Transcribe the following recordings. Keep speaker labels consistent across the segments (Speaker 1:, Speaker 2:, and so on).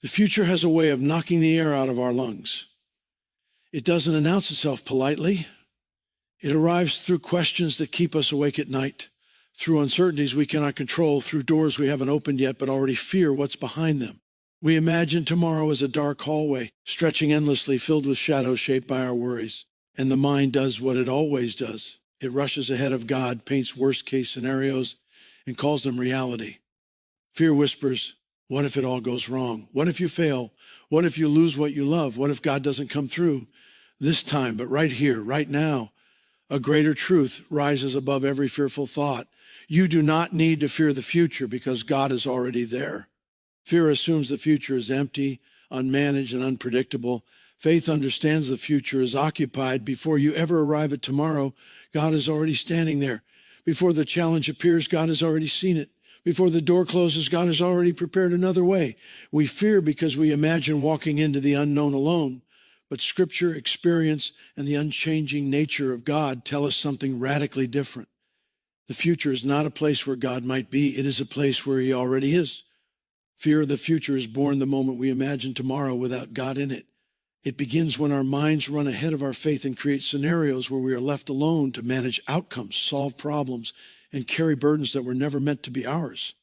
Speaker 1: The future has a way of knocking the air out of our lungs. It doesn't announce itself politely. It arrives through questions that keep us awake at night, through uncertainties we cannot control, through doors we haven't opened yet but already fear what's behind them. We imagine tomorrow as a dark hallway, stretching endlessly, filled with shadows shaped by our worries. And the mind does what it always does. It rushes ahead of God, paints worst-case scenarios, and calls them reality. Fear whispers, what if it all goes wrong? What if you fail? What if you lose what you love? What if God doesn't come through this time, but right here, right now? A greater truth rises above every fearful thought. You do not need to fear the future because God is already there. Fear assumes the future is empty, unmanaged, and unpredictable. Faith understands the future is occupied. Before you ever arrive at tomorrow, God is already standing there. Before the challenge appears, God has already seen it. Before the door closes, God has already prepared another way. We fear because we imagine walking into the unknown alone. But Scripture, experience, and the unchanging nature of God tell us something radically different. The future is not a place where God might be. It is a place where he already is. Fear of the future is born the moment we imagine tomorrow without God in it. It begins when our minds run ahead of our faith and create scenarios where we are left alone to manage outcomes, solve problems, and carry burdens that were never meant to be ours.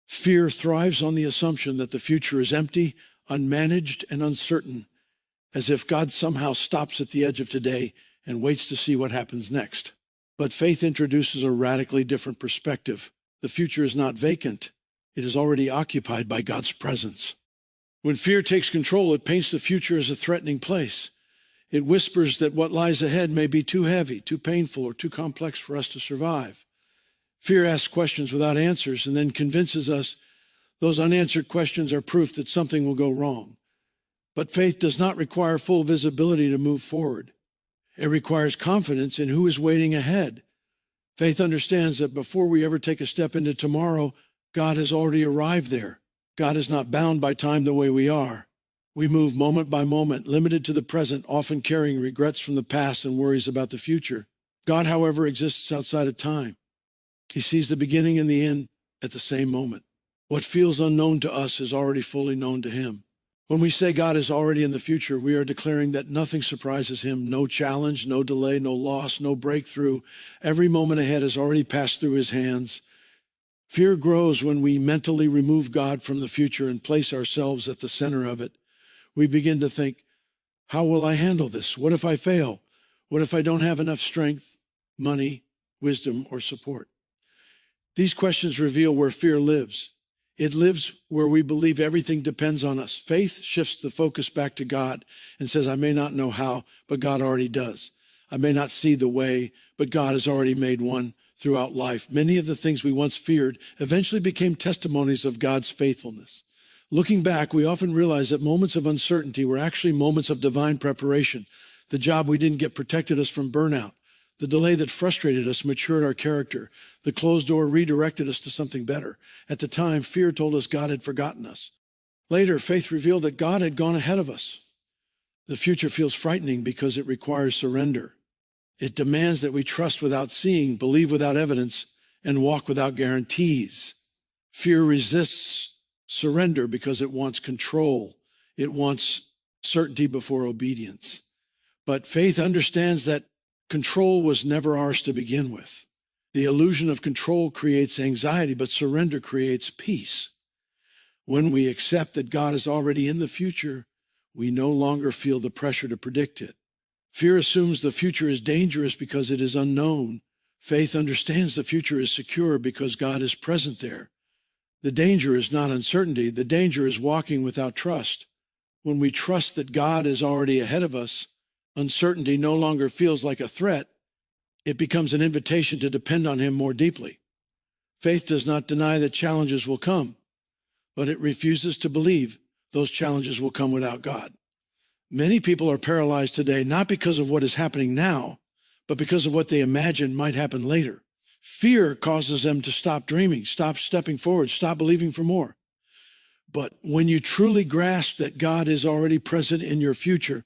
Speaker 1: Fear thrives on the assumption that the future is empty, unmanaged, and uncertain, as if God somehow stops at the edge of today and waits to see what happens next. But faith introduces a radically different perspective. The future is not vacant. It is already occupied by God's presence. When fear takes control, it paints the future as a threatening place. It whispers that what lies ahead may be too heavy, too painful, or too complex for us to survive. Fear asks questions without answers and then convinces us those unanswered questions are proof that something will go wrong. But faith does not require full visibility to move forward. It requires confidence in who is waiting ahead. Faith understands that before we ever take a step into tomorrow, God has already arrived there. God is not bound by time the way we are. We move moment by moment, limited to the present, often carrying regrets from the past and worries about the future. God, however, exists outside of time. He sees the beginning and the end at the same moment. What feels unknown to us is already fully known to him. When we say God is already in the future, we are declaring that nothing surprises him, no challenge, no delay, no loss, no breakthrough. Every moment ahead has already passed through his hands. Fear grows when we mentally remove God from the future and place ourselves at the center of it. We begin to think, how will I handle this? What if I fail? What if I don't have enough strength, money, wisdom, or support? These questions reveal where fear lives. It lives where we believe everything depends on us. Faith shifts the focus back to God and says, I may not know how, but God already does. I may not see the way, but God has already made one throughout life. Many of the things we once feared eventually became testimonies of God's faithfulness. Looking back, we often realize that moments of uncertainty were actually moments of divine preparation. The job we didn't get protected us from burnout. The delay that frustrated us matured our character. The closed door redirected us to something better. At the time, fear told us God had forgotten us. Later, faith revealed that God had gone ahead of us. The future feels frightening because it requires surrender. It demands that we trust without seeing, believe without evidence, and walk without guarantees. Fear resists surrender because it wants control. It wants certainty before obedience. But faith understands that control was never ours to begin with. The illusion of control creates anxiety, but surrender creates peace. When we accept that God is already in the future, we no longer feel the pressure to predict it. Fear assumes the future is dangerous because it is unknown. Faith understands the future is secure because God is present there. The danger is not uncertainty. The danger is walking without trust. When we trust that God is already ahead of us, uncertainty no longer feels like a threat. It becomes an invitation to depend on him more deeply. Faith does not deny that challenges will come, but it refuses to believe those challenges will come without God. Many people are paralyzed today, not because of what is happening now, but because of what they imagine might happen later. Fear causes them to stop dreaming, stop stepping forward, stop believing for more. But when you truly grasp that God is already present in your future,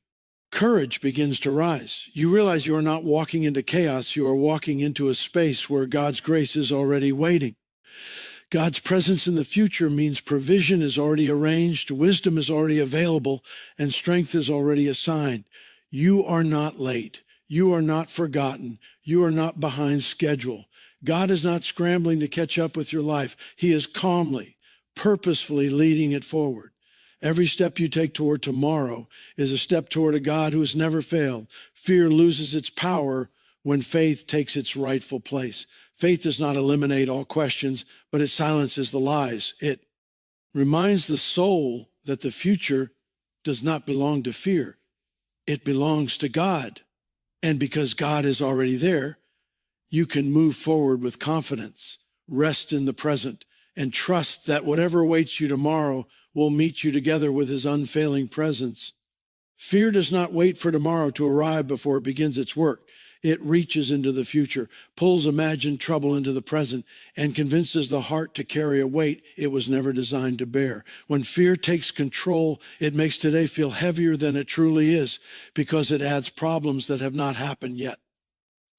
Speaker 1: courage begins to rise. You realize you are not walking into chaos. You are walking into a space where God's grace is already waiting. God's presence in the future means provision is already arranged, wisdom is already available, and strength is already assigned. You are not late. You are not forgotten. You are not behind schedule. God is not scrambling to catch up with your life. He is calmly, purposefully leading it forward. Every step you take toward tomorrow is a step toward a God who has never failed. Fear loses its power when faith takes its rightful place. Faith does not eliminate all questions, but it silences the lies. It reminds the soul that the future does not belong to fear. It belongs to God. And because God is already there, you can move forward with confidence, rest in the present, and trust that whatever awaits you tomorrow will meet you together with his unfailing presence. Fear does not wait for tomorrow to arrive before it begins its work. It reaches into the future, pulls imagined trouble into the present, and convinces the heart to carry a weight it was never designed to bear. When fear takes control, it makes today feel heavier than it truly is because it adds problems that have not happened yet.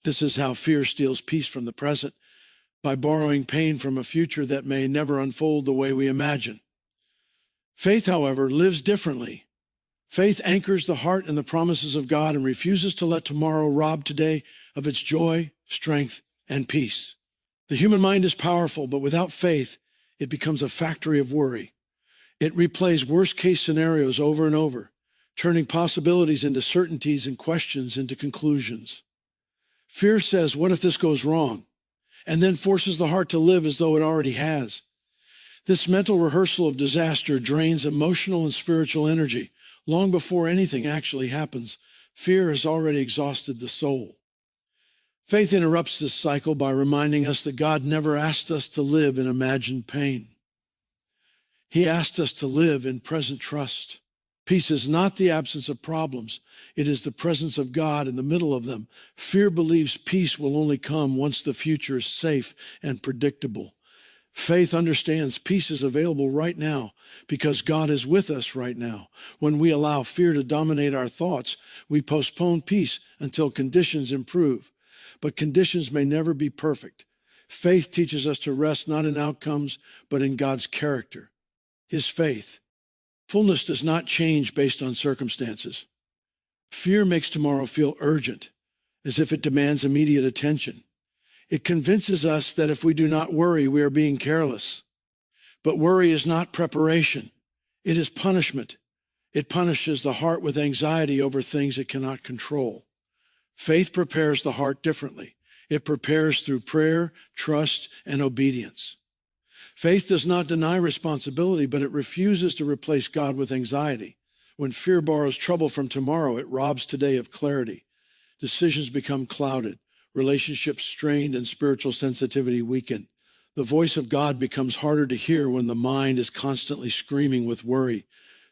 Speaker 1: This is how fear steals peace from the present, by borrowing pain from a future that may never unfold the way we imagine. Faith, however, lives differently. Faith anchors the heart in the promises of God and refuses to let tomorrow rob today of its joy, strength, and peace. The human mind is powerful, but without faith, it becomes a factory of worry. It replays worst-case scenarios over and over, turning possibilities into certainties and questions into conclusions. Fear says, what if this goes wrong? And then forces the heart to live as though it already has. This mental rehearsal of disaster drains emotional and spiritual energy. Long before anything actually happens, fear has already exhausted the soul. Faith interrupts this cycle by reminding us that God never asked us to live in imagined pain. He asked us to live in present trust. Peace is not the absence of problems. It is the presence of God in the middle of them. Fear believes peace will only come once the future is safe and predictable. Faith understands peace is available right now because God is with us right now. When we allow fear to dominate our thoughts, we postpone peace until conditions improve. But conditions may never be perfect. Faith teaches us to rest not in outcomes, but in God's character, his faith. Fullness does not change based on circumstances. Fear makes tomorrow feel urgent, as if it demands immediate attention. It convinces us that if we do not worry, we are being careless. But worry is not preparation. It is punishment. It punishes the heart with anxiety over things it cannot control. Faith prepares the heart differently. It prepares through prayer, trust, and obedience. Faith does not deny responsibility, but it refuses to replace God with anxiety. When fear borrows trouble from tomorrow, it robs today of clarity. Decisions become clouded. Relationships strained and spiritual sensitivity weakened. The voice of God becomes harder to hear when the mind is constantly screaming with worry.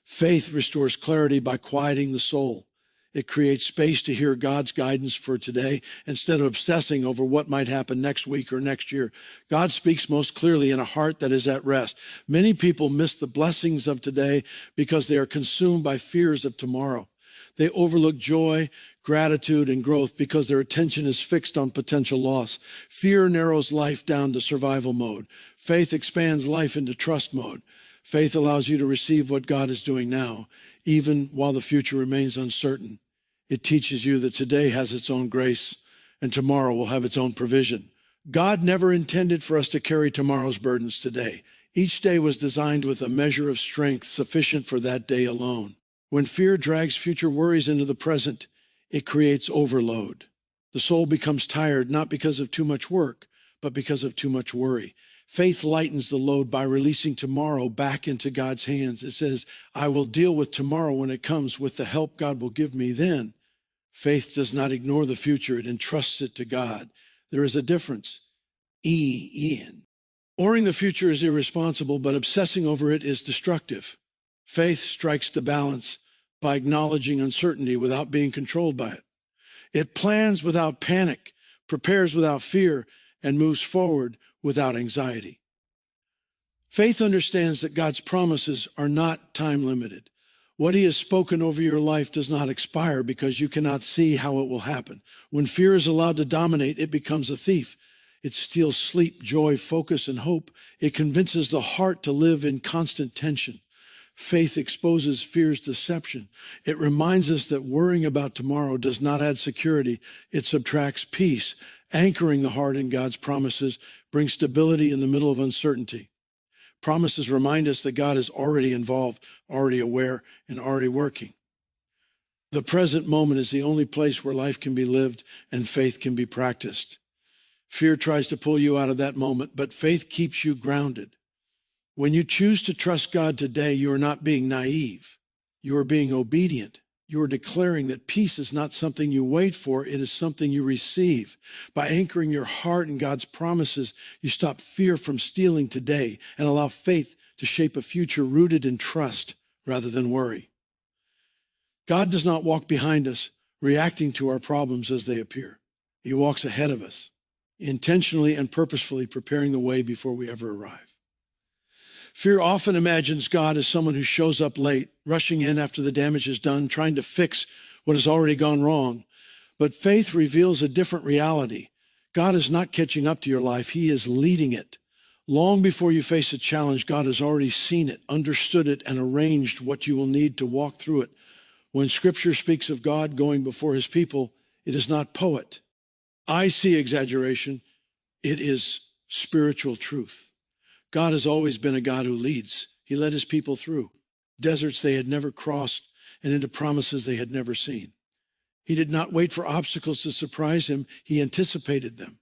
Speaker 1: Faith restores clarity by quieting the soul. It creates space to hear God's guidance for today instead of obsessing over what might happen next week or next year. God speaks most clearly in a heart that is at rest. Many people miss the blessings of today because they are consumed by fears of tomorrow. They overlook joy, gratitude, and growth because their attention is fixed on potential loss. Fear narrows life down to survival mode. Faith expands life into trust mode. Faith allows you to receive what God is doing now, even while the future remains uncertain. It teaches you that today has its own grace and tomorrow will have its own provision. God never intended for us to carry tomorrow's burdens today. Each day was designed with a measure of strength sufficient for that day alone. When fear drags future worries into the present, it creates overload. The soul becomes tired not because of too much work, but because of too much worry. Faith lightens the load by releasing tomorrow back into God's hands. It says, I will deal with tomorrow when it comes with the help God will give me then. Faith does not ignore the future. It entrusts it to God. There is a difference. Ian. Worrying the future is irresponsible, but obsessing over it is destructive. Faith strikes the balance by acknowledging uncertainty without being controlled by it. It plans without panic, prepares without fear, and moves forward without anxiety. Faith understands that God's promises are not time-limited. What he has spoken over your life does not expire because you cannot see how it will happen. When fear is allowed to dominate, it becomes a thief. It steals sleep, joy, focus, and hope. It convinces the heart to live in constant tension. Faith exposes fear's deception. It reminds us that worrying about tomorrow does not add security. It subtracts peace. Anchoring the heart in God's promises brings stability in the middle of uncertainty. Promises remind us that God is already involved, already aware, and already working. The present moment is the only place where life can be lived and faith can be practiced. Fear tries to pull you out of that moment, but faith keeps you grounded. When you choose to trust God today, you are not being naive. You are being obedient. You are declaring that peace is not something you wait for, it is something you receive. By anchoring your heart in God's promises, you stop fear from stealing today and allow faith to shape a future rooted in trust rather than worry. God does not walk behind us, reacting to our problems as they appear. He walks ahead of us, intentionally and purposefully preparing the way before we ever arrive. Fear often imagines God as someone who shows up late, rushing in after the damage is done, trying to fix what has already gone wrong. But faith reveals a different reality. God is not catching up to your life. He is leading it. Long before you face a challenge, God has already seen it, understood it, and arranged what you will need to walk through it. When Scripture speaks of God going before his people, it is not poet. I see exaggeration. It is spiritual truth. God has always been a God who leads. He led his people through deserts they had never crossed and into promises they had never seen. He did not wait for obstacles to surprise him. He anticipated them.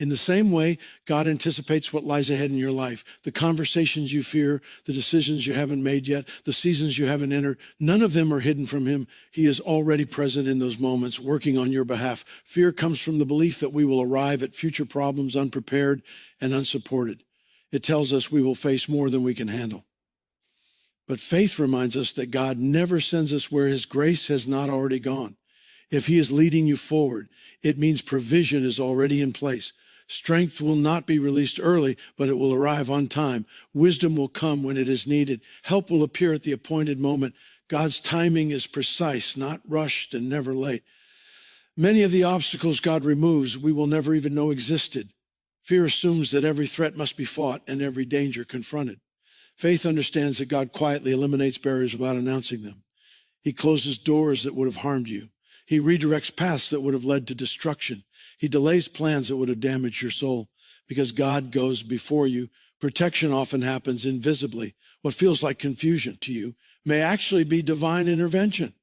Speaker 1: In the same way, God anticipates what lies ahead in your life. The conversations you fear, the decisions you haven't made yet, the seasons you haven't entered, none of them are hidden from him. He is already present in those moments, working on your behalf. Fear comes from the belief that we will arrive at future problems unprepared and unsupported. It tells us we will face more than we can handle. But faith reminds us that God never sends us where his grace has not already gone. If he is leading you forward, it means provision is already in place. Strength will not be released early, but it will arrive on time. Wisdom will come when it is needed. Help will appear at the appointed moment. God's timing is precise, not rushed and never late. Many of the obstacles God removes, we will never even know existed. Fear assumes that every threat must be fought and every danger confronted. Faith understands that God quietly eliminates barriers without announcing them. He closes doors that would have harmed you. He redirects paths that would have led to destruction. He delays plans that would have damaged your soul. Because God goes before you, protection often happens invisibly. What feels like confusion to you may actually be divine intervention.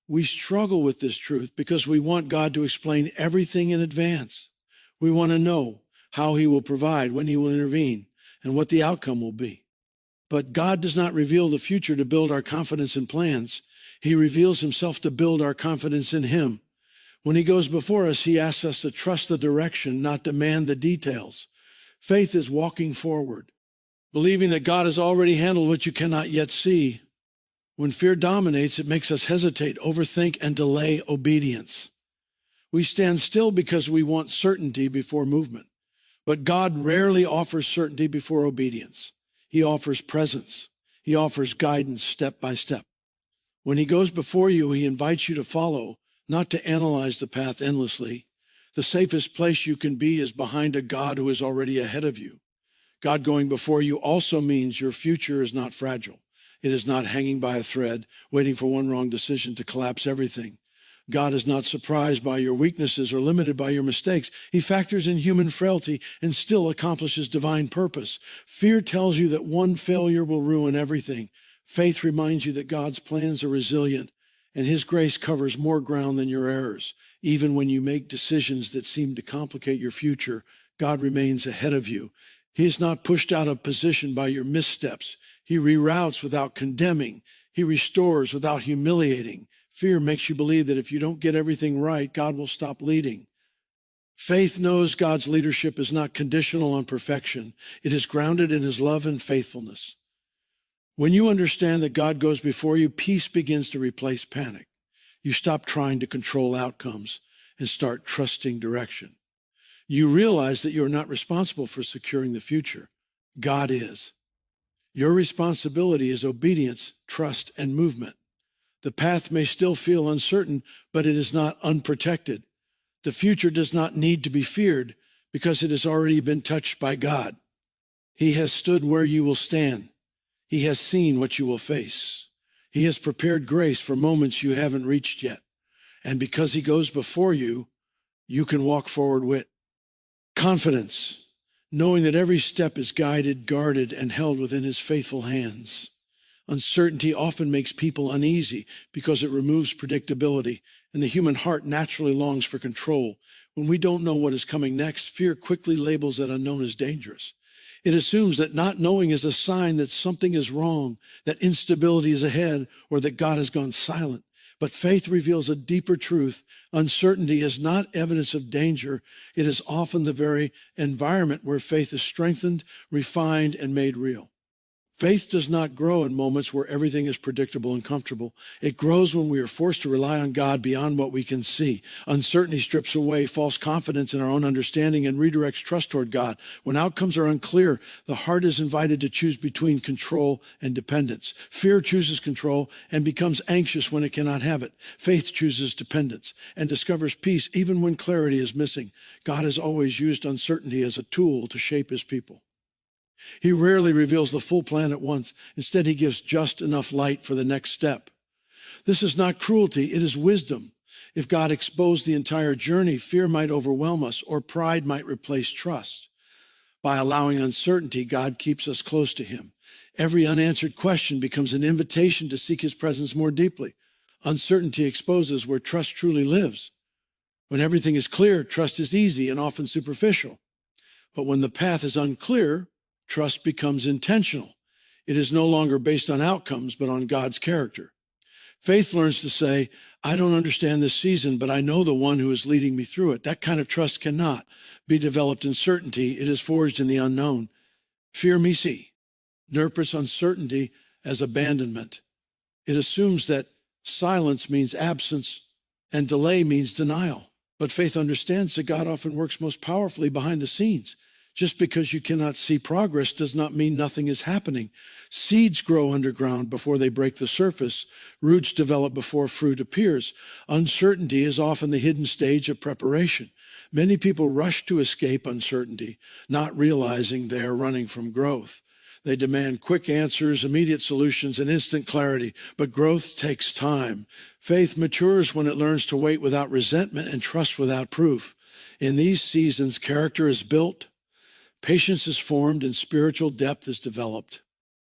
Speaker 1: We struggle with this truth because we want God to explain everything in advance. We want to know how he will provide, when he will intervene, and what the outcome will be. But God does not reveal the future to build our confidence in plans. He reveals himself to build our confidence in him. When he goes before us, he asks us to trust the direction, not demand the details. Faith is walking forward, believing that God has already handled what you cannot yet see. When fear dominates, it makes us hesitate, overthink, and delay obedience. We stand still because we want certainty before movement. But God rarely offers certainty before obedience. He offers presence. He offers guidance step by step. When he goes before you, he invites you to follow, not to analyze the path endlessly. The safest place you can be is behind a God who is already ahead of you. God going before you also means your future is not fragile. It is not hanging by a thread, waiting for one wrong decision to collapse everything. God is not surprised by your weaknesses or limited by your mistakes. He factors in human frailty and still accomplishes divine purpose. Fear tells you that one failure will ruin everything. Faith reminds you that God's plans are resilient and his grace covers more ground than your errors. Even when you make decisions that seem to complicate your future, God remains ahead of you. He is not pushed out of position by your missteps. He reroutes without condemning. He restores without humiliating. Fear makes you believe that if you don't get everything right, God will stop leading. Faith knows God's leadership is not conditional on perfection. It is grounded in his love and faithfulness. When you understand that God goes before you, peace begins to replace panic. You stop trying to control outcomes and start trusting direction. You realize that you are not responsible for securing the future. God is. Your responsibility is obedience, trust, and movement. The path may still feel uncertain, but it is not unprotected. The future does not need to be feared because it has already been touched by God. He has stood where you will stand. He has seen what you will face. He has prepared grace for moments you haven't reached yet. And because he goes before you, you can walk forward with confidence, knowing that every step is guided, guarded, and held within his faithful hands. Uncertainty often makes people uneasy because it removes predictability, and the human heart naturally longs for control. When we don't know what is coming next, fear quickly labels that unknown as dangerous. It assumes that not knowing is a sign that something is wrong, that instability is ahead, or that God has gone silent. But faith reveals a deeper truth. Uncertainty is not evidence of danger. It is often the very environment where faith is strengthened, refined, and made real. Faith does not grow in moments where everything is predictable and comfortable. It grows when we are forced to rely on God beyond what we can see. Uncertainty strips away false confidence in our own understanding and redirects trust toward God. When outcomes are unclear, the heart is invited to choose between control and dependence. Fear chooses control and becomes anxious when it cannot have it. Faith chooses dependence and discovers peace even when clarity is missing. God has always used uncertainty as a tool to shape his people. He rarely reveals the full plan at once. Instead, he gives just enough light for the next step. This is not cruelty, it is wisdom. If God exposed the entire journey, fear might overwhelm us, or pride might replace trust. By allowing uncertainty, God keeps us close to him. Every unanswered question becomes an invitation to seek his presence more deeply. Uncertainty exposes where trust truly lives. When everything is clear, trust is easy and often superficial. But when the path is unclear, trust becomes intentional. It is no longer based on outcomes, but on God's character. Faith learns to say, I don't understand this season, but I know the one who is leading me through it. That kind of trust cannot be developed in certainty. It is forged in the unknown. Fear misi interprets uncertainty as abandonment. It assumes that silence means absence and delay means denial. But faith understands that God often works most powerfully behind the scenes. Just because you cannot see progress does not mean nothing is happening. Seeds grow underground before they break the surface. Roots develop before fruit appears. Uncertainty is often the hidden stage of preparation. Many people rush to escape uncertainty, not realizing they are running from growth. They demand quick answers, immediate solutions, and instant clarity, but growth takes time. Faith matures when it learns to wait without resentment and trust without proof. In these seasons, character is built, patience is formed, and spiritual depth is developed.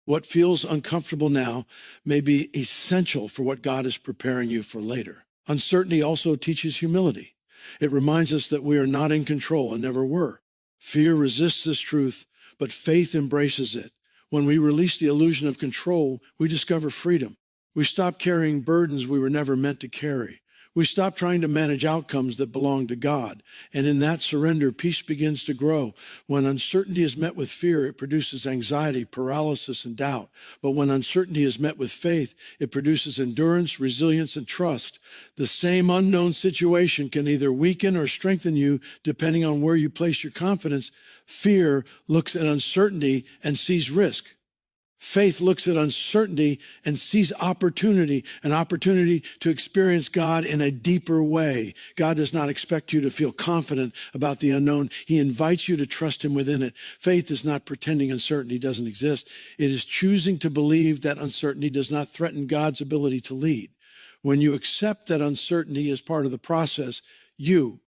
Speaker 1: What feels uncomfortable now may be essential for what God is preparing you for later. Uncertainty also teaches humility. It reminds us that we are not in control and never were. Fear resists this truth, but faith embraces it. When we release the illusion of control, we discover freedom. We stop carrying burdens we were never meant to carry. We stop trying to manage outcomes that belong to God. And in that surrender, peace begins to grow. When uncertainty is met with fear, it produces anxiety, paralysis, and doubt. But when uncertainty is met with faith, it produces endurance, resilience, and trust. The same unknown situation can either weaken or strengthen you depending on where you place your confidence. Fear looks at uncertainty and sees risk. Faith looks at uncertainty and sees opportunity, an opportunity to experience God in a deeper way. God does not expect you to feel confident about the unknown. He invites you to trust him within it. Faith is not pretending uncertainty doesn't exist. It is choosing to believe that uncertainty does not threaten God's ability to lead. When you accept that uncertainty is part of the process, you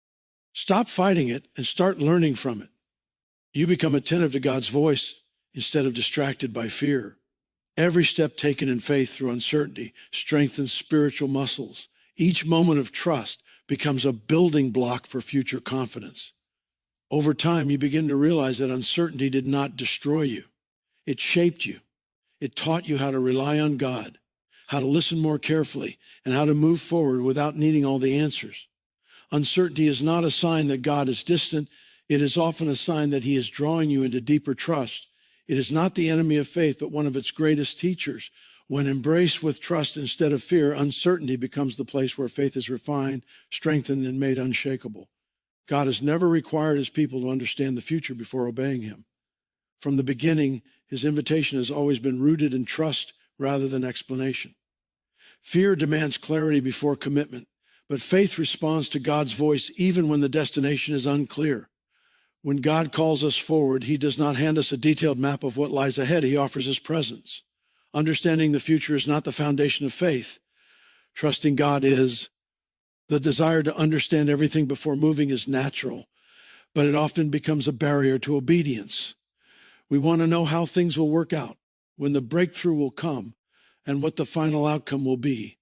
Speaker 1: stop fighting it and start learning from it. You become attentive to God's voice instead of distracted by fear. Every step taken in faith through uncertainty strengthens spiritual muscles. Each moment of trust becomes a building block for future confidence. Over time, you begin to realize that uncertainty did not destroy you. It shaped you. It taught you how to rely on God, how to listen more carefully, and how to move forward without needing all the answers. Uncertainty is not a sign that God is distant. It is often a sign that he is drawing you into deeper trust. It is not the enemy of faith, but one of its greatest teachers. When embraced with trust instead of fear, uncertainty becomes the place where faith is refined, strengthened, and made unshakable. God has never required his people to understand the future before obeying him. From the beginning, his invitation has always been rooted in trust rather than explanation. Fear demands clarity before commitment, but faith responds to God's voice even when the destination is unclear. When God calls us forward, he does not hand us a detailed map of what lies ahead. He offers his presence. Understanding the future is not the foundation of faith. Trusting God is. The desire to understand everything before moving is natural, but it often becomes a barrier to obedience. We want to know how things will work out, when the breakthrough will come, and what the final outcome will be.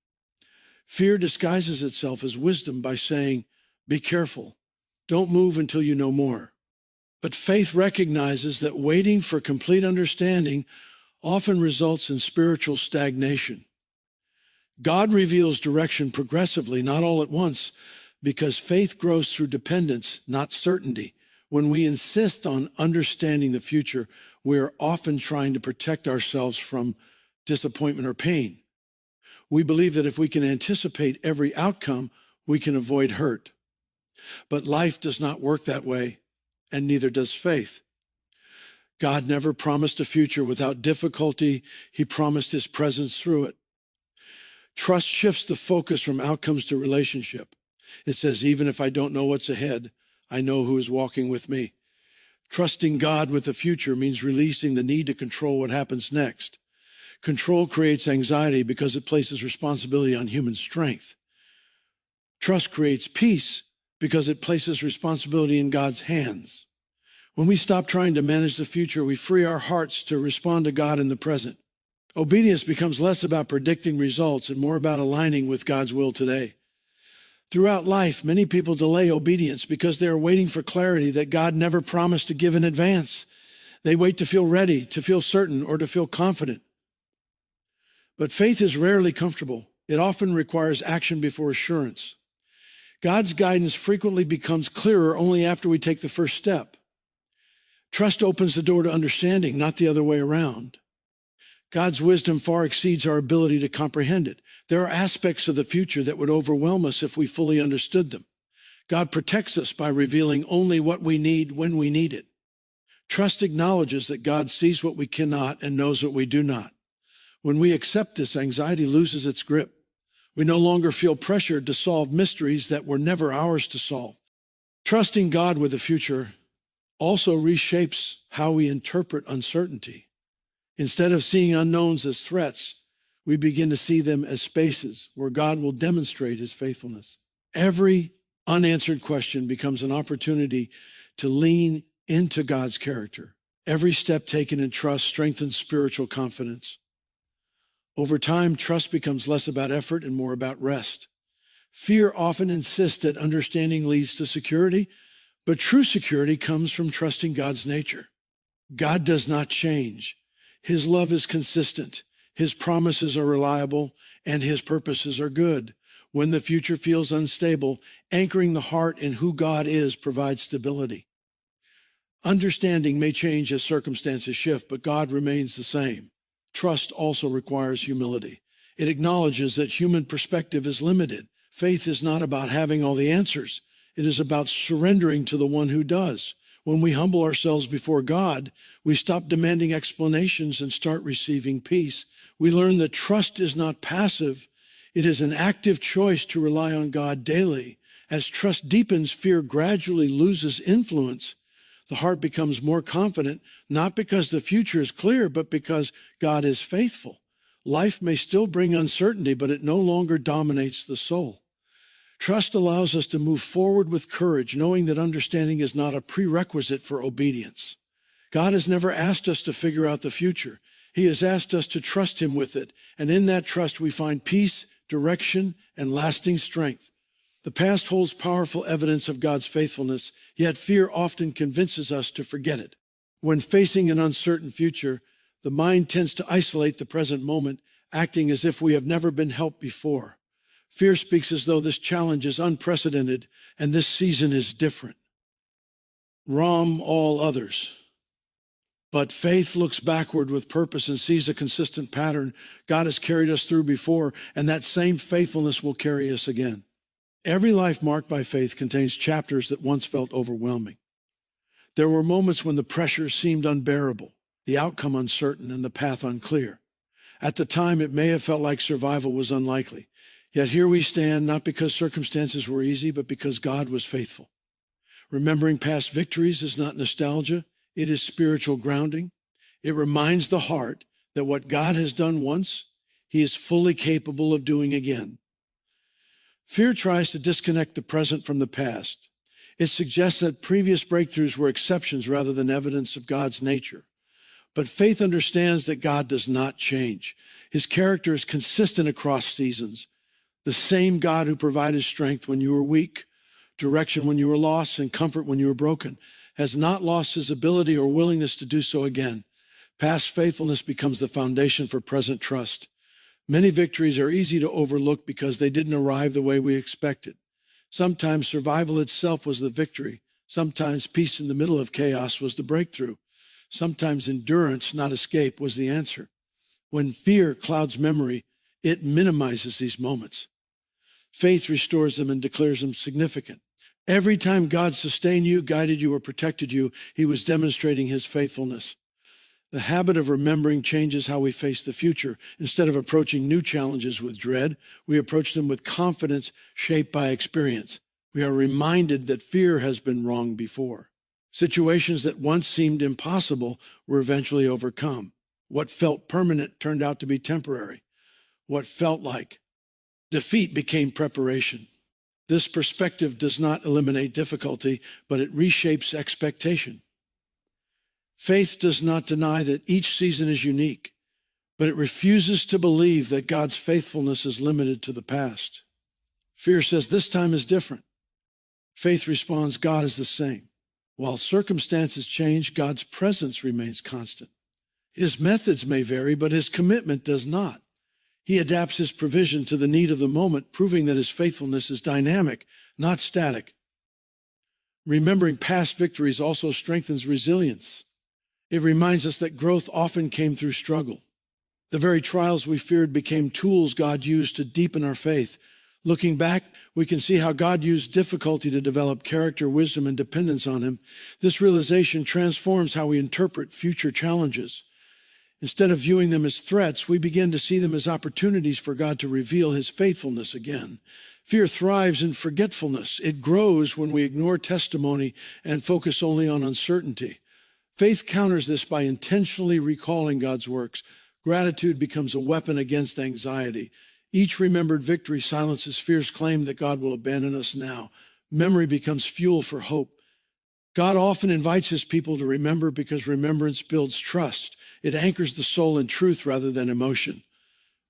Speaker 1: Fear disguises itself as wisdom by saying, "Be careful. Don't move until you know more." But faith recognizes that waiting for complete understanding often results in spiritual stagnation. God reveals direction progressively, not all at once, because faith grows through dependence, not certainty. When we insist on understanding the future, we are often trying to protect ourselves from disappointment or pain. We believe that if we can anticipate every outcome, we can avoid hurt. But life does not work that way, and neither does faith. God never promised a future without difficulty. He promised his presence through it. Trust shifts the focus from outcomes to relationship. It says, even if I don't know what's ahead, I know who is walking with me. Trusting God with the future means releasing the need to control what happens next. Control creates anxiety because it places responsibility on human strength. Trust creates peace because it places responsibility in God's hands. When we stop trying to manage the future, we free our hearts to respond to God in the present. Obedience becomes less about predicting results and more about aligning with God's will today. Throughout life, many people delay obedience because they are waiting for clarity that God never promised to give in advance. They wait to feel ready, to feel certain, or to feel confident. But faith is rarely comfortable. It often requires action before assurance. God's guidance frequently becomes clearer only after we take the first step. Trust opens the door to understanding, not the other way around. God's wisdom far exceeds our ability to comprehend it. There are aspects of the future that would overwhelm us if we fully understood them. God protects us by revealing only what we need when we need it. Trust acknowledges that God sees what we cannot and knows what we do not. When we accept this, anxiety loses its grip. We no longer feel pressured to solve mysteries that were never ours to solve. Trusting God with the future also reshapes how we interpret uncertainty. Instead of seeing unknowns as threats, we begin to see them as spaces where God will demonstrate his faithfulness. Every unanswered question becomes an opportunity to lean into God's character. Every step taken in trust strengthens spiritual confidence. Over time, trust becomes less about effort and more about rest. Fear often insists that understanding leads to security, but true security comes from trusting God's nature. God does not change. His love is consistent. His promises are reliable, and his purposes are good. When the future feels unstable, anchoring the heart in who God is provides stability. Understanding may change as circumstances shift, but God remains the same. Trust also requires humility. It acknowledges that human perspective is limited. Faith is not about having all the answers. It is about surrendering to the one who does. When we humble ourselves before God, we stop demanding explanations and start receiving peace. We learn that trust is not passive. It is an active choice to rely on God daily. As trust deepens, fear gradually loses influence. The heart becomes more confident, not because the future is clear, but because God is faithful. Life may still bring uncertainty, but it no longer dominates the soul. Trust allows us to move forward with courage, knowing that understanding is not a prerequisite for obedience. God has never asked us to figure out the future. He has asked us to trust him with it, and in that trust we find peace, direction, and lasting strength. The past holds powerful evidence of God's faithfulness, yet fear often convinces us to forget it. When facing an uncertain future, the mind tends to isolate the present moment, acting as if we have never been helped before. Fear speaks as though this challenge is unprecedented and this season is different. Rom all others. But faith looks backward with purpose and sees a consistent pattern. God has carried us through before, and that same faithfulness will carry us again. Every life marked by faith contains chapters that once felt overwhelming. There were moments when the pressure seemed unbearable, the outcome uncertain, and the path unclear. At the time, it may have felt like survival was unlikely. Yet here we stand, not because circumstances were easy, but because God was faithful. Remembering past victories is not nostalgia. It is spiritual grounding. It reminds the heart that what God has done once, he is fully capable of doing again. Fear tries to disconnect the present from the past. It suggests that previous breakthroughs were exceptions rather than evidence of God's nature. But faith understands that God does not change. His character is consistent across seasons. The same God who provided strength when you were weak, direction when you were lost, and comfort when you were broken, has not lost his ability or willingness to do so again. Past faithfulness becomes the foundation for present trust. Many victories are easy to overlook because they didn't arrive the way we expected. Sometimes survival itself was the victory. Sometimes peace in the middle of chaos was the breakthrough. Sometimes endurance, not escape, was the answer. When fear clouds memory, it minimizes these moments. Faith restores them and declares them significant. Every time God sustained you, guided you, or protected you, he was demonstrating his faithfulness. The habit of remembering changes how we face the future. Instead of approaching new challenges with dread, we approach them with confidence shaped by experience. We are reminded that fear has been wrong before. Situations that once seemed impossible were eventually overcome. What felt permanent turned out to be temporary. What felt like defeat became preparation. This perspective does not eliminate difficulty, but it reshapes expectation. Faith does not deny that each season is unique, but it refuses to believe that God's faithfulness is limited to the past. Fear says this time is different. Faith responds, God is the same. While circumstances change, God's presence remains constant. His methods may vary, but his commitment does not. He adapts his provision to the need of the moment, proving that his faithfulness is dynamic, not static. Remembering past victories also strengthens resilience. It reminds us that growth often came through struggle. The very trials we feared became tools God used to deepen our faith. Looking back, we can see how God used difficulty to develop character, wisdom, and dependence on him. This realization transforms how we interpret future challenges. Instead of viewing them as threats, we begin to see them as opportunities for God to reveal his faithfulness again. Fear thrives in forgetfulness. It grows when we ignore testimony and focus only on uncertainty. Faith counters this by intentionally recalling God's works. Gratitude becomes a weapon against anxiety. Each remembered victory silences fear's claim that God will abandon us now. Memory becomes fuel for hope. God often invites his people to remember because remembrance builds trust. It anchors the soul in truth rather than emotion.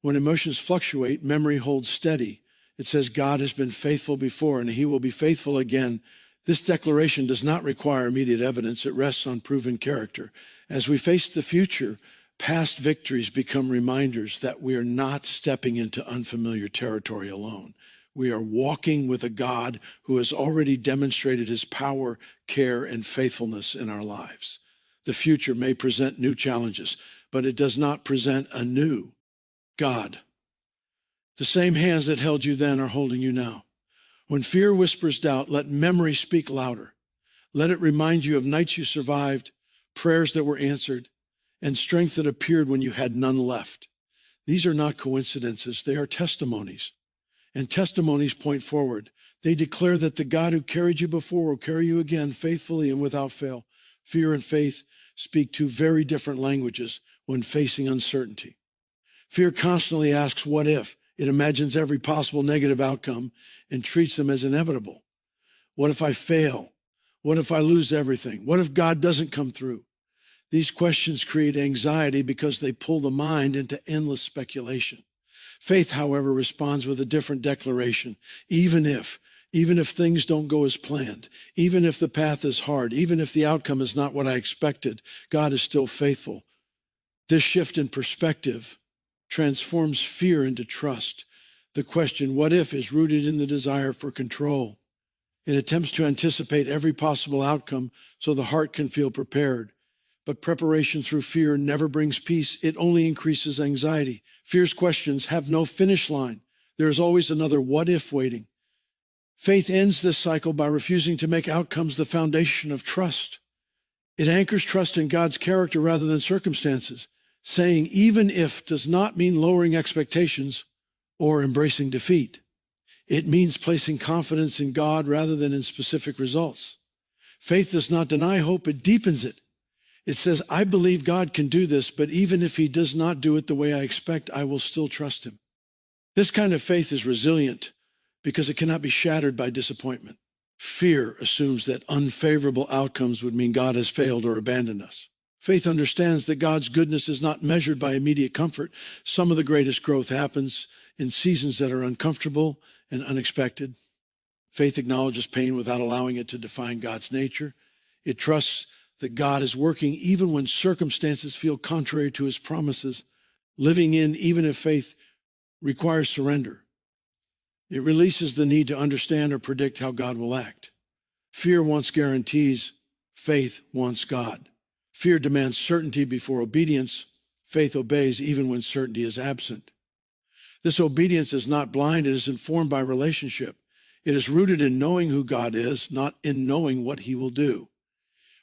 Speaker 1: When emotions fluctuate, memory holds steady. It says God has been faithful before and he will be faithful again. This declaration does not require immediate evidence. It rests on proven character. As we face the future, past victories become reminders that we are not stepping into unfamiliar territory alone. We are walking with a God who has already demonstrated his power, care, and faithfulness in our lives. The future may present new challenges, but it does not present a new God. The same hands that held you then are holding you now. When fear whispers doubt, let memory speak louder. Let it remind you of nights you survived, prayers that were answered, and strength that appeared when you had none left. These are not coincidences. They are testimonies. And testimonies point forward. They declare that the God who carried you before will carry you again faithfully and without fail. Fear and faith speak two very different languages when facing uncertainty. Fear constantly asks, what if? It imagines every possible negative outcome and treats them as inevitable. What if I fail? What if I lose everything? What if God doesn't come through? These questions create anxiety because they pull the mind into endless speculation. Faith, however, responds with a different declaration. Even if things don't go as planned, even if the path is hard, even if the outcome is not what I expected, God is still faithful. This shift in perspective transforms fear into trust. The question, what if, is rooted in the desire for control. It attempts to anticipate every possible outcome so the heart can feel prepared. But preparation through fear never brings peace. It only increases anxiety. Fear's questions have no finish line. There is always another what if waiting. Faith ends this cycle by refusing to make outcomes the foundation of trust. It anchors trust in God's character rather than circumstances. Saying even if does not mean lowering expectations or embracing defeat. It means placing confidence in God rather than in specific results. Faith does not deny hope, it deepens it. It says, I believe God can do this, but even if he does not do it the way I expect, I will still trust him. This kind of faith is resilient because it cannot be shattered by disappointment. Fear assumes that unfavorable outcomes would mean God has failed or abandoned us. Faith understands that God's goodness is not measured by immediate comfort. Some of the greatest growth happens in seasons that are uncomfortable and unexpected. Faith acknowledges pain without allowing it to define God's nature. It trusts that God is working even when circumstances feel contrary to his promises, living in even if faith requires surrender. It releases the need to understand or predict how God will act. Fear wants guarantees. Faith wants God. Fear demands certainty before obedience. Faith obeys even when certainty is absent. This obedience is not blind. It is informed by relationship. It is rooted in knowing who God is, not in knowing what he will do.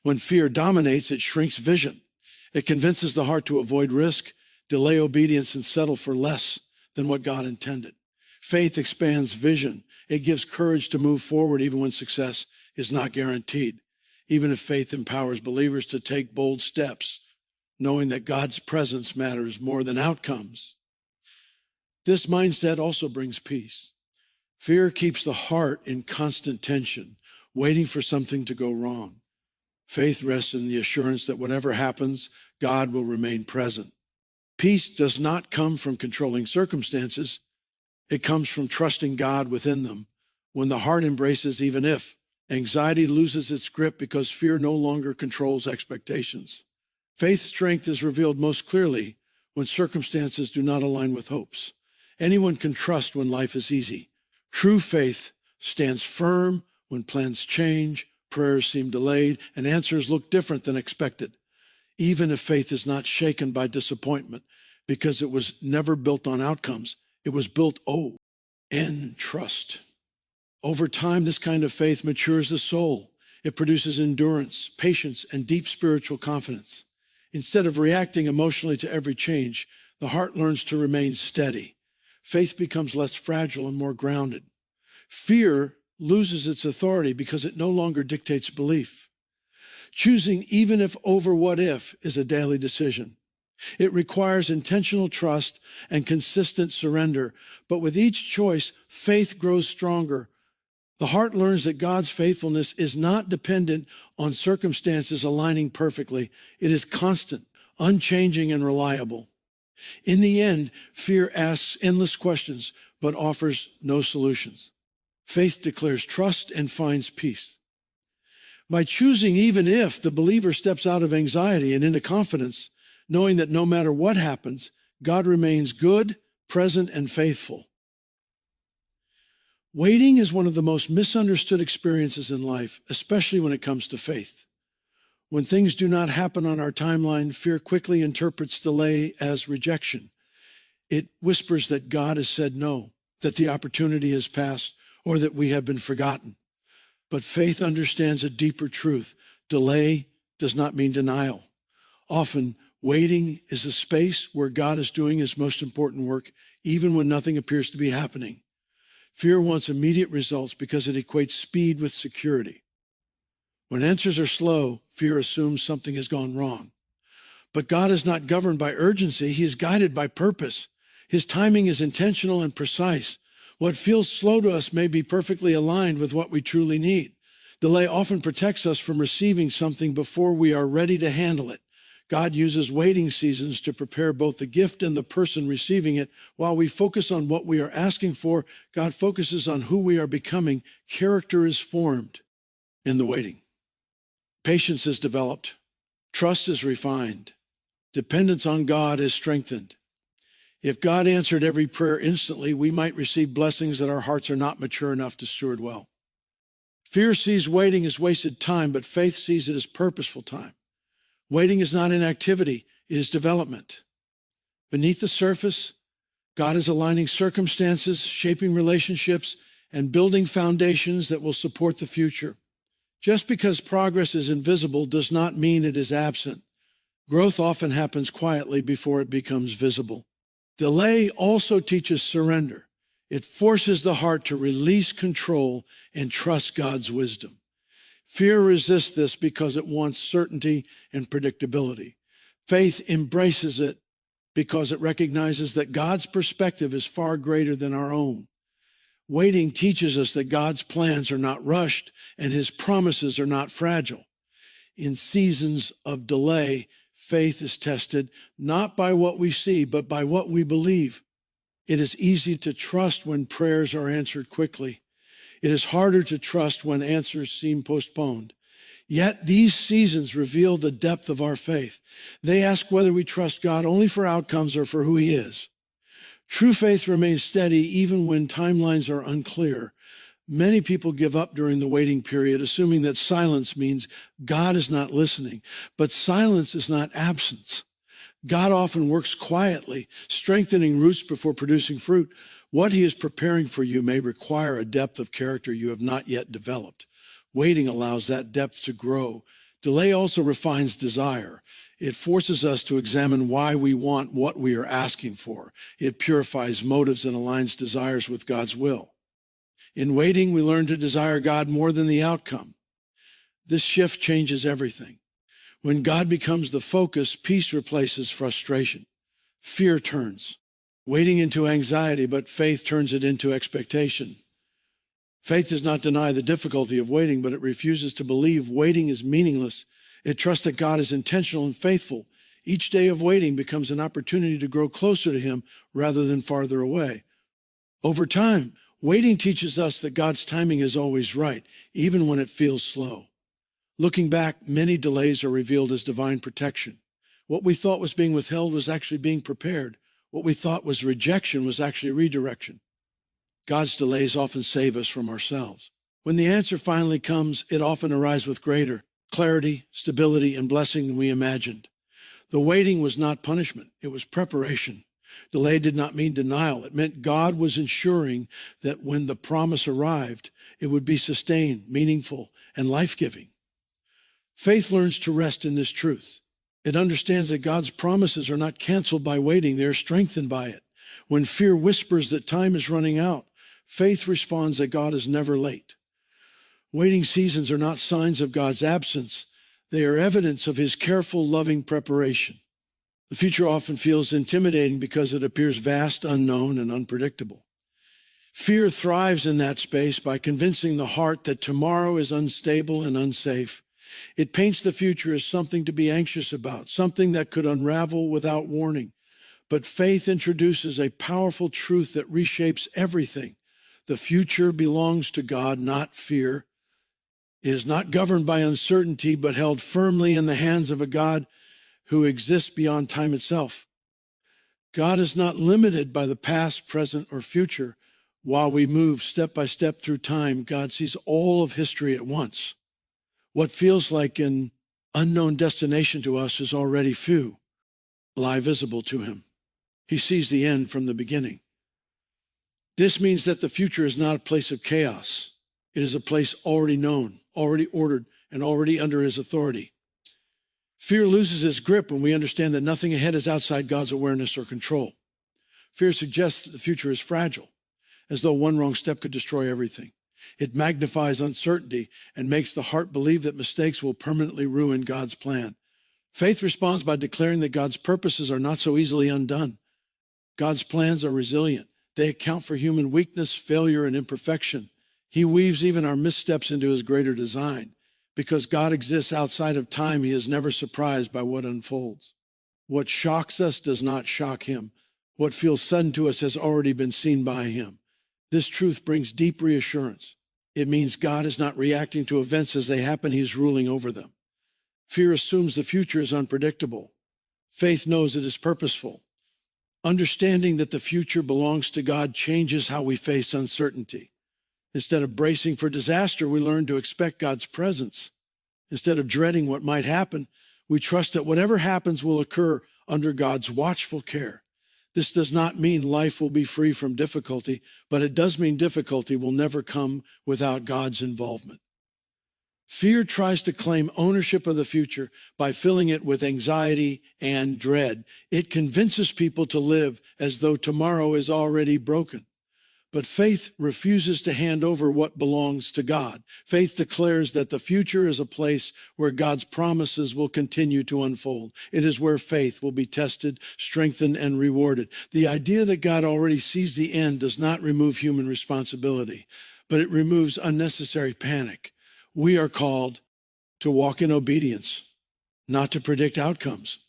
Speaker 1: When fear dominates, it shrinks vision. It convinces the heart to avoid risk, delay obedience, and settle for less than what God intended. Faith expands vision. It gives courage to move forward even when success is not guaranteed. Even if faith empowers believers to take bold steps, knowing that God's presence matters more than outcomes. This mindset also brings peace. Fear keeps the heart in constant tension, waiting for something to go wrong. Faith rests in the assurance that whatever happens, God will remain present. Peace does not come from controlling circumstances. It comes from trusting God within them. When the heart embraces even if, anxiety loses its grip because fear no longer controls expectations. Faith's strength is revealed most clearly when circumstances do not align with hopes. Anyone can trust when life is easy. True faith stands firm when plans change, prayers seem delayed, and answers look different than expected. Even if faith is not shaken by disappointment, because it was never built on outcomes, it was built in trust. Over time, this kind of faith matures the soul. It produces endurance, patience, and deep spiritual confidence. Instead of reacting emotionally to every change, the heart learns to remain steady. Faith becomes less fragile and more grounded. Fear loses its authority because it no longer dictates belief. Choosing even if over what if is a daily decision. It requires intentional trust and consistent surrender. But with each choice, faith grows stronger. The heart learns that God's faithfulness is not dependent on circumstances aligning perfectly. It is constant, unchanging, and reliable. In the end, fear asks endless questions, but offers no solutions. Faith declares trust and finds peace. By choosing even if, the believer steps out of anxiety and into confidence, knowing that no matter what happens, God remains good, present, and faithful. Waiting is one of the most misunderstood experiences in life, especially when it comes to faith. When things do not happen on our timeline, fear quickly interprets delay as rejection. It whispers that God has said no, that the opportunity has passed, or that we have been forgotten. But faith understands a deeper truth. Delay does not mean denial. Often, waiting is a space where God is doing his most important work, even when nothing appears to be happening. Fear wants immediate results because it equates speed with security. When answers are slow, fear assumes something has gone wrong. But God is not governed by urgency. He is guided by purpose. His timing is intentional and precise. What feels slow to us may be perfectly aligned with what we truly need. Delay often protects us from receiving something before we are ready to handle it. God uses waiting seasons to prepare both the gift and the person receiving it. While we focus on what we are asking for, God focuses on who we are becoming. Character is formed in the waiting. Patience is developed. Trust is refined. Dependence on God is strengthened. If God answered every prayer instantly, we might receive blessings that our hearts are not mature enough to steward well. Fear sees waiting as wasted time, but faith sees it as purposeful time. Waiting is not inactivity, it is development. Beneath the surface, God is aligning circumstances, shaping relationships, and building foundations that will support the future. Just because progress is invisible does not mean it is absent. Growth often happens quietly before it becomes visible. Delay also teaches surrender. It forces the heart to release control and trust God's wisdom. Fear resists this because it wants certainty and predictability. Faith embraces it because it recognizes that God's perspective is far greater than our own. Waiting teaches us that God's plans are not rushed and his promises are not fragile. In seasons of delay, faith is tested not by what we see, but by what we believe. It is easy to trust when prayers are answered quickly. It is harder to trust when answers seem postponed. Yet these seasons reveal the depth of our faith. They ask whether we trust God only for outcomes or for who he is. True faith remains steady even when timelines are unclear. Many people give up during the waiting period, assuming that silence means God is not listening. But silence is not absence. God often works quietly, strengthening roots before producing fruit. What he is preparing for you may require a depth of character you have not yet developed. Waiting allows that depth to grow. Delay also refines desire. It forces us to examine why we want what we are asking for. It purifies motives and aligns desires with God's will. In waiting, we learn to desire God more than the outcome. This shift changes everything. When God becomes the focus, peace replaces frustration. Fear turns, waiting into anxiety, but faith turns it into expectation. Faith does not deny the difficulty of waiting, but it refuses to believe waiting is meaningless. It trusts that God is intentional and faithful. Each day of waiting becomes an opportunity to grow closer to him rather than farther away. Over time, waiting teaches us that God's timing is always right, even when it feels slow. Looking back, many delays are revealed as divine protection. What we thought was being withheld was actually being prepared. What we thought was rejection was actually redirection. God's delays often save us from ourselves. When the answer finally comes, it often arrives with greater clarity, stability, and blessing than we imagined. The waiting was not punishment. It was preparation. Delay did not mean denial. It meant God was ensuring that when the promise arrived, it would be sustained, meaningful, and life-giving. Faith learns to rest in this truth. It understands that God's promises are not canceled by waiting. They are strengthened by it. When fear whispers that time is running out, faith responds that God is never late. Waiting seasons are not signs of God's absence. They are evidence of his careful, loving preparation. The future often feels intimidating because it appears vast, unknown, and unpredictable. Fear thrives in that space by convincing the heart that tomorrow is unstable and unsafe. It paints the future as something to be anxious about, something that could unravel without warning. But faith introduces a powerful truth that reshapes everything. The future belongs to God, not fear. It is not governed by uncertainty, but held firmly in the hands of a God who exists beyond time itself. God is not limited by the past, present, or future. While we move step by step through time, God sees all of history at once. What feels like an unknown destination to us is already few, lie visible to him. He sees the end from the beginning. This means that the future is not a place of chaos. It is a place already known, already ordered, and already under his authority. Fear loses its grip when we understand that nothing ahead is outside God's awareness or control. Fear suggests that the future is fragile, as though one wrong step could destroy everything. It magnifies uncertainty and makes the heart believe that mistakes will permanently ruin God's plan. Faith responds by declaring that God's purposes are not so easily undone. God's plans are resilient. They account for human weakness, failure, and imperfection. He weaves even our missteps into his greater design. Because God exists outside of time, he is never surprised by what unfolds. What shocks us does not shock him. What feels sudden to us has already been seen by him. This truth brings deep reassurance. It means God is not reacting to events as they happen. He is ruling over them. Fear assumes the future is unpredictable. Faith knows it is purposeful. Understanding that the future belongs to God changes how we face uncertainty. Instead of bracing for disaster, we learn to expect God's presence. Instead of dreading what might happen, we trust that whatever happens will occur under God's watchful care. This does not mean life will be free from difficulty, but it does mean difficulty will never come without God's involvement. Fear tries to claim ownership of the future by filling it with anxiety and dread. It convinces people to live as though tomorrow is already broken. But faith refuses to hand over what belongs to God. Faith declares that the future is a place where God's promises will continue to unfold. It is where faith will be tested, strengthened, and rewarded. The idea that God already sees the end does not remove human responsibility, but it removes unnecessary panic. We are called to walk in obedience, not to predict outcomes.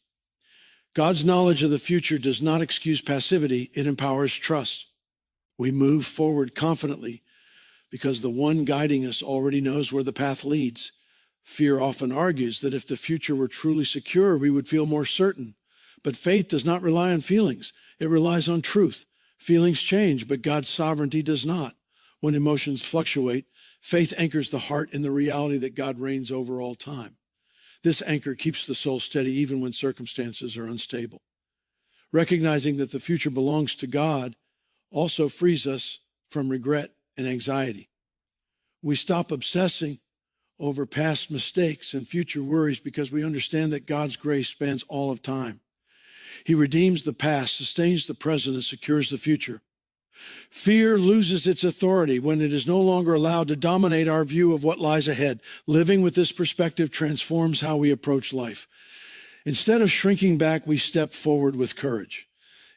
Speaker 1: God's knowledge of the future does not excuse passivity, it empowers trust. We move forward confidently because the one guiding us already knows where the path leads. Fear often argues that if the future were truly secure, we would feel more certain. But faith does not rely on feelings. It relies on truth. Feelings change, but God's sovereignty does not. When emotions fluctuate, faith anchors the heart in the reality that God reigns over all time. This anchor keeps the soul steady even when circumstances are unstable. Recognizing that the future belongs to God also frees us from regret and anxiety. We stop obsessing over past mistakes and future worries because we understand that God's grace spans all of time. He redeems the past, sustains the present, and secures the future. Fear loses its authority when it is no longer allowed to dominate our view of what lies ahead. Living with this perspective transforms how we approach life. Instead of shrinking back, we step forward with courage.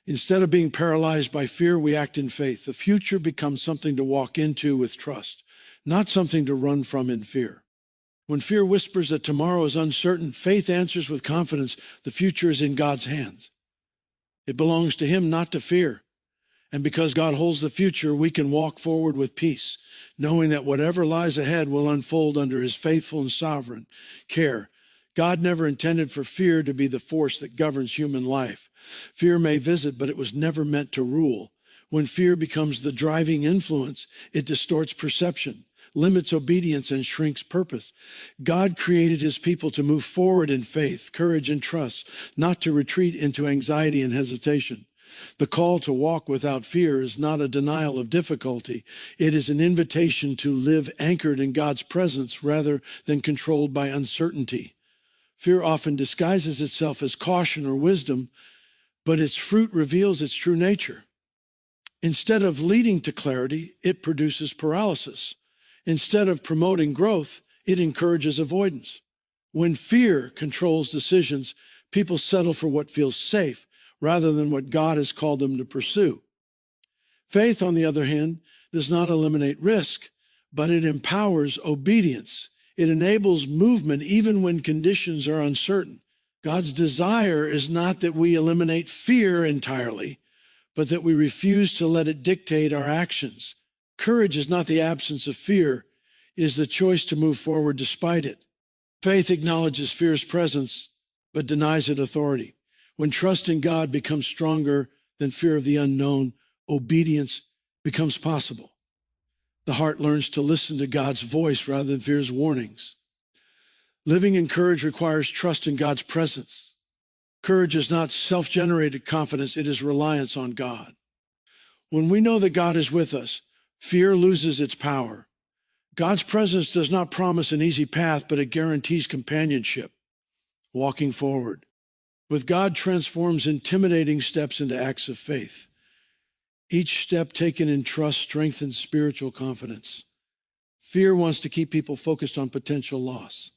Speaker 1: Instead of being paralyzed by fear, we act in faith. The future becomes something to walk into with trust, not something to run from in fear. When fear whispers that tomorrow is uncertain, faith answers with confidence, the future is in God's hands. It belongs to Him, not to fear. And because God holds the future, we can walk forward with peace, knowing that whatever lies ahead will unfold under His faithful and sovereign care. God never intended for fear to be the force that governs human life. Fear may visit, but it was never meant to rule. When fear becomes the driving influence, it distorts perception, limits obedience, and shrinks purpose. God created His people to move forward in faith, courage, and trust, not to retreat into anxiety and hesitation. The call to walk without fear is not a denial of difficulty. It is an invitation to live anchored in God's presence rather than controlled by uncertainty. Fear often disguises itself as caution or wisdom, but its fruit reveals its true nature. Instead of leading to clarity, it produces paralysis. Instead of promoting growth, it encourages avoidance. When fear controls decisions, people settle for what feels safe rather than what God has called them to pursue. Faith, on the other hand, does not eliminate risk, but it empowers obedience. It enables movement even when conditions are uncertain. God's desire is not that we eliminate fear entirely, but that we refuse to let it dictate our actions. Courage is not the absence of fear. It is the choice to move forward despite it. Faith acknowledges fear's presence, but denies it authority. When trust in God becomes stronger than fear of the unknown, obedience becomes possible. The heart learns to listen to God's voice rather than fear's warnings. Living in courage requires trust in God's presence. Courage is not self-generated confidence, it is reliance on God. When we know that God is with us, fear loses its power. God's presence does not promise an easy path, but it guarantees companionship, walking forward. With God transforms intimidating steps into acts of faith. Each step taken in trust strengthens spiritual confidence. Fear wants to keep people focused on potential loss.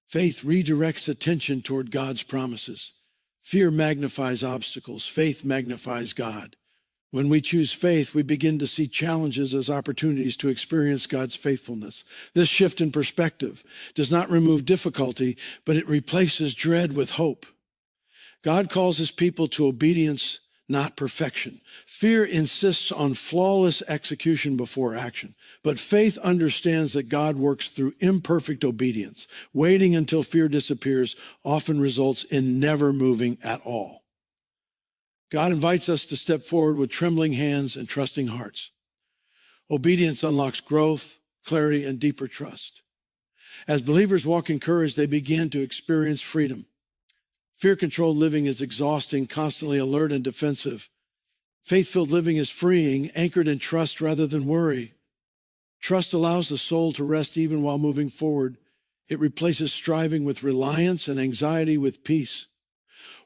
Speaker 1: Faith redirects attention toward God's promises. Fear magnifies obstacles. Faith magnifies God. When we choose faith, we begin to see challenges as opportunities to experience God's faithfulness. This shift in perspective does not remove difficulty, but it replaces dread with hope. God calls His people to obedience, not perfection. Fear insists on flawless execution before action, but faith understands that God works through imperfect obedience. Waiting until fear disappears often results in never moving at all. God invites us to step forward with trembling hands and trusting hearts. Obedience unlocks growth, clarity, and deeper trust. As believers walk in courage, they begin to experience freedom. Fear-controlled living is exhausting, constantly alert and defensive. Faith-filled living is freeing, anchored in trust rather than worry. Trust allows the soul to rest even while moving forward. It replaces striving with reliance and anxiety with peace.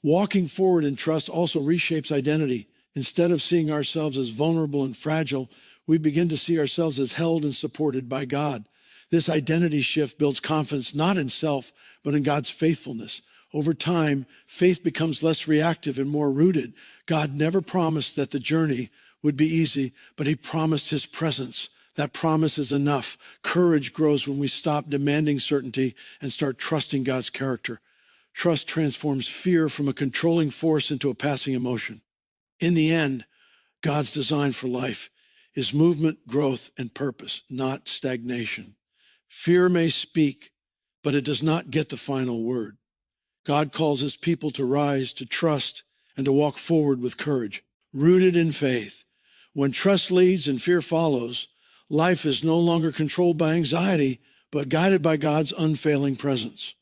Speaker 1: Walking forward in trust also reshapes identity. Instead of seeing ourselves as vulnerable and fragile, We begin to see ourselves as held and supported by God. This identity shift builds confidence not in self, but in God's faithfulness. Over time, faith becomes less reactive and more rooted. God never promised that the journey would be easy, but he promised his presence. That promise is enough. Courage grows when we stop demanding certainty and start trusting God's character. Trust transforms fear from a controlling force into a passing emotion. In the end, God's design for life is movement, growth, and purpose, not stagnation. Fear may speak, but it does not get the final word. God calls his people to rise, to trust, and to walk forward with courage, rooted in faith. When trust leads and fear follows, life is no longer controlled by anxiety, but guided by God's unfailing presence.